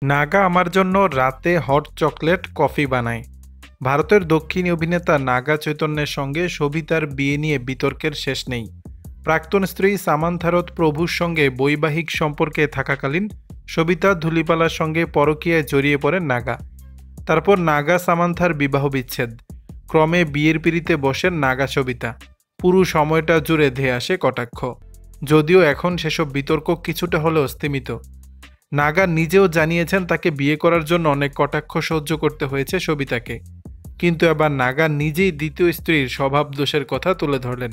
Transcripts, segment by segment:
নাগা আমার জন্য রাতে হট চকলেট কফি বানায়। ভারতের দক্ষিণী অভিনেতা নাগা চৈতন্যের সঙ্গে সবিতার বিয়ে নিয়ে বিতর্কের শেষ নেই। প্রাক্তন স্ত্রী সামান্থারত প্রভুর সঙ্গে বৈবাহিক সম্পর্কে থাকাকালীন সবিতা ধুলিপালার সঙ্গে পরকীয়ায় জড়িয়ে পড়েন নাগা। তারপর নাগা সামান্থার বিবাহ বিচ্ছেদ। ক্রমে বিয়ের পিঁড়িতে বসেন নাগা সবিতা। পুরো সময়টা জুড়ে ধেয়ে আসে কটাক্ষ। যদিও এখন সেসব বিতর্ক কিছুটা হলেও স্তিমিত। নাগা নিজেও জানিয়েছেন তাকে বিয়ে করার জন্য অনেক কটাক্ষ সহ্য করতে হয়েছে সবিতাকে। কিন্তু এবার নাগা নিজেই দ্বিতীয় স্ত্রীর স্বভাব দোষের কথা তুলে ধরলেন।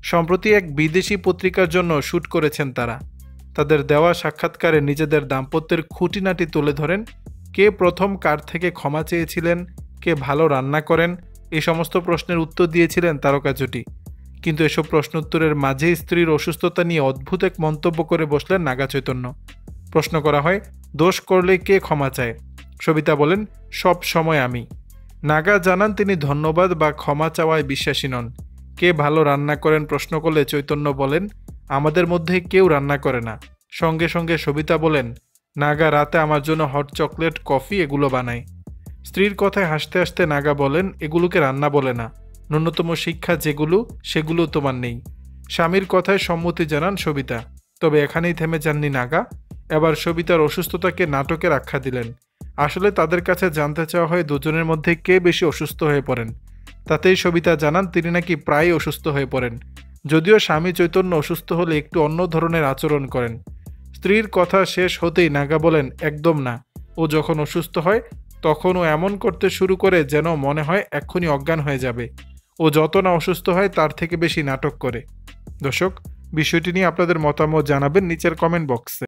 সম্প্রতি এক বিদেশি পত্রিকার জন্য শ্যুট করেছেন তারা। তাদের দেওয়া সাক্ষাৎকারে নিজেদের দাম্পত্যের খুঁটিনাটি তুলে ধরেন। কে প্রথম কার থেকে ক্ষমা চেয়েছিলেন, কে ভালো রান্না করেন, এই সমস্ত প্রশ্নের উত্তর দিয়েছিলেন তারকা জুটি। কিন্তু এসব প্রশ্ন উত্তরের মাঝে স্ত্রীর অসুস্থতা নিয়ে অদ্ভুত এক মন্তব্য করে বসলেন নাগা চৈতন্য। প্রশ্ন করা হয়, দোষ করলে কে ক্ষমা চায়? সবিতা বলেন, সব সময় আমি। নাগা জানান তিনি ধন্যবাদ বা ক্ষমা চাওয়ায় বিশ্বাসী নন। কে ভালো রান্না করেন প্রশ্ন করলে চৈতন্য বলেন, আমাদের মধ্যে কেউ রান্না করে না। সঙ্গে সঙ্গে সবিতা বলেন, নাগা রাতে আমার জন্য হট চকলেট কফি এগুলো বানায়। স্ত্রীর কথায় হাসতে হাসতে নাগা বলেন, এগুলোকে রান্না বলে না, ন্যূনতম শিক্ষা সেগুলো তোমার নেই। স্বামীর কথায় সম্মতি জানান সবিতা। তবে এখানেই থেমে যাননি নাগা। এবার সবিতার অসুস্থতাকে নাটকের আখ্যা দিলেন। আসলে তাদের কাছে জানতে চাওয়া হয় দুজনের মধ্যে কে বেশি অসুস্থ হয়ে পড়েন। তাতেই সবিতা জানান তিনি নাকি প্রায়ই অসুস্থ হয়ে পড়েন। যদিও স্বামী চৈতন্য অসুস্থ হলে একটু অন্য ধরনের আচরণ করেন। স্ত্রীর কথা শেষ হতেই নাগা বলেন, একদম না। ও যখন অসুস্থ হয় তখন ও এমন করতে শুরু করে যেন মনে হয় এক্ষুনি অজ্ঞান হয়ে যাবে। ও যত না অসুস্থ হয় তার থেকে বেশি নাটক করে। দর্শক, বিষয়টি নিয়ে আপনাদের মতামত জানাবেন নিচের কমেন্ট বক্সে।